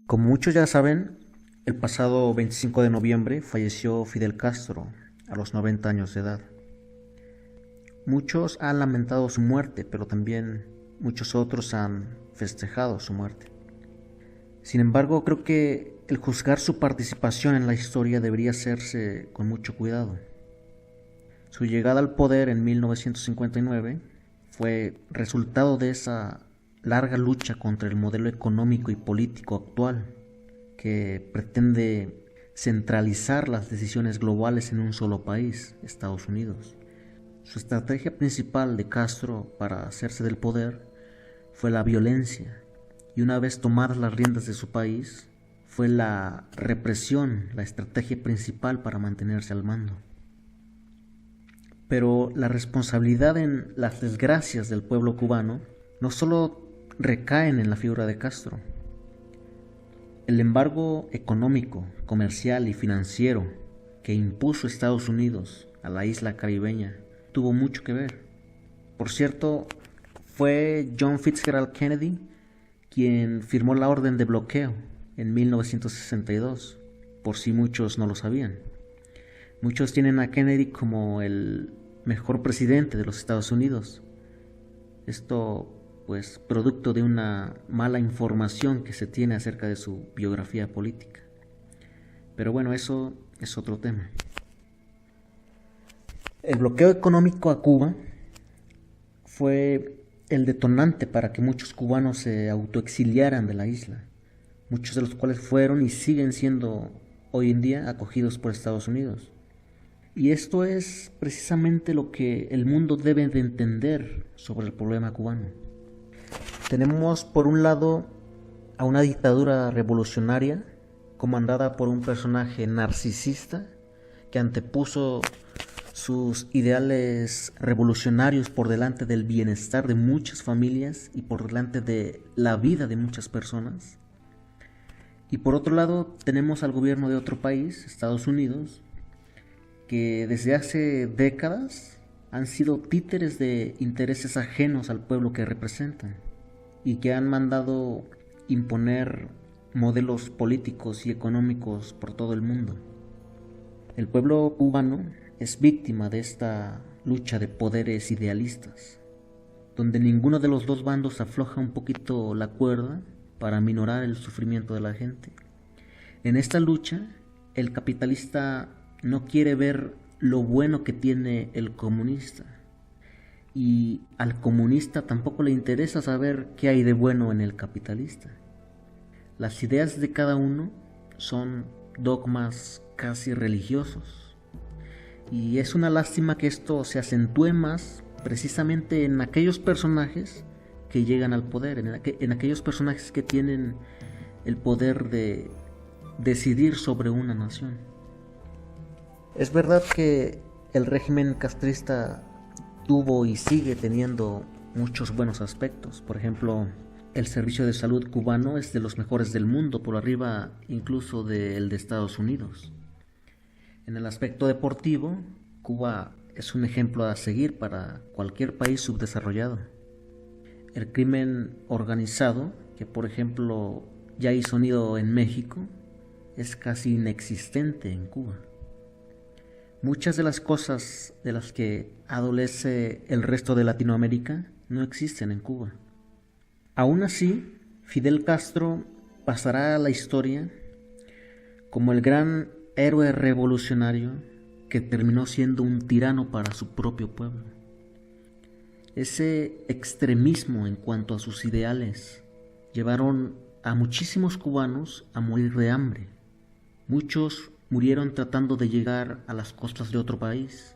Como muchos ya saben, el pasado 25 de noviembre falleció Fidel Castro a los 90 años de edad. Muchos han lamentado su muerte, pero también muchos otros han festejado su muerte. Sin embargo, creo que el juzgar su participación en la historia debería hacerse con mucho cuidado. Su llegada al poder en 1959 fue resultado de esa larga lucha contra el modelo económico y político actual que pretende centralizar las decisiones globales en un solo país, Estados Unidos. Su estrategia principal de Castro para hacerse del poder fue la violencia, y una vez tomadas las riendas de su país, fue la represión la estrategia principal para mantenerse al mando. Pero la responsabilidad en las desgracias del pueblo cubano no solo recaen en la figura de Castro. El embargo económico, comercial y financiero que impuso Estados Unidos a la isla caribeña tuvo mucho que ver. Por cierto, fue John Fitzgerald Kennedy quien firmó la orden de bloqueo en 1962, por si muchos no lo sabían. Muchos tienen a Kennedy como el mejor presidente de los Estados Unidos. Esto, pues, producto de una mala información que se tiene acerca de su biografía política. Pero bueno, eso es otro tema. El bloqueo económico a Cuba fue el detonante para que muchos cubanos se autoexiliaran de la isla, muchos de los cuales fueron y siguen siendo hoy en día acogidos por Estados Unidos. Y esto es precisamente lo que el mundo debe de entender sobre el problema cubano. Tenemos por un lado a una dictadura revolucionaria comandada por un personaje narcisista que antepuso sus ideales revolucionarios por delante del bienestar de muchas familias y por delante de la vida de muchas personas. Y por otro lado tenemos al gobierno de otro país, Estados Unidos, que desde hace décadas han sido títeres de intereses ajenos al pueblo que representan y que han mandado imponer modelos políticos y económicos por todo el mundo. El pueblo cubano es víctima de esta lucha de poderes idealistas, donde ninguno de los dos bandos afloja un poquito la cuerda para minorar el sufrimiento de la gente. En esta lucha, el capitalista no quiere ver lo bueno que tiene el comunista, y al comunista tampoco le interesa saber qué hay de bueno en el capitalista. Las ideas de cada uno son dogmas casi religiosos. Y es una lástima que esto se acentúe más precisamente en aquellos personajes que llegan al poder, en aquellos personajes que tienen el poder de decidir sobre una nación. Es verdad que el régimen castrista tuvo y sigue teniendo muchos buenos aspectos. Por ejemplo, el servicio de salud cubano es de los mejores del mundo, por arriba incluso del de Estados Unidos. En el aspecto deportivo, Cuba es un ejemplo a seguir para cualquier país subdesarrollado. El crimen organizado, que por ejemplo ya hizo nido en México, es casi inexistente en Cuba. Muchas de las cosas de las que adolece el resto de Latinoamérica no existen en Cuba. Aún así, Fidel Castro pasará a la historia como el gran héroe revolucionario que terminó siendo un tirano para su propio pueblo. Ese extremismo en cuanto a sus ideales llevaron a muchísimos cubanos a morir de hambre. Muchos murieron tratando de llegar a las costas de otro país.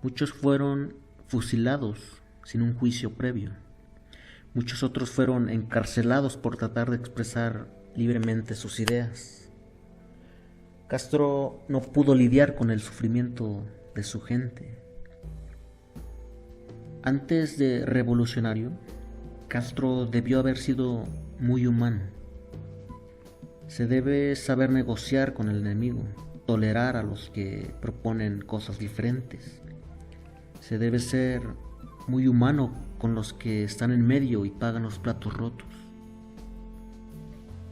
Muchos fueron fusilados sin un juicio previo. Muchos otros fueron encarcelados por tratar de expresar libremente sus ideas. Castro no pudo lidiar con el sufrimiento de su gente. Antes de revolucionario, Castro debió haber sido muy humano. Se debe saber negociar con el enemigo, tolerar a los que proponen cosas diferentes. Se debe ser muy humano con los que están en medio y pagan los platos rotos.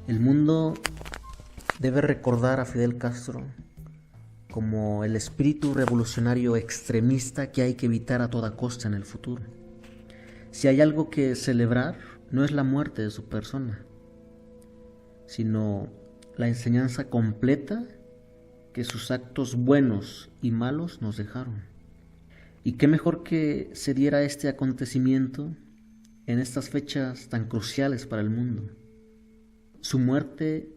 El mundo debe recordar a Fidel Castro como el espíritu revolucionario extremista que hay que evitar a toda costa en el futuro. Si hay algo que celebrar, no es la muerte de su persona, sino la enseñanza completa que sus actos buenos y malos nos dejaron. Y qué mejor que se diera este acontecimiento en estas fechas tan cruciales para el mundo. Su muerte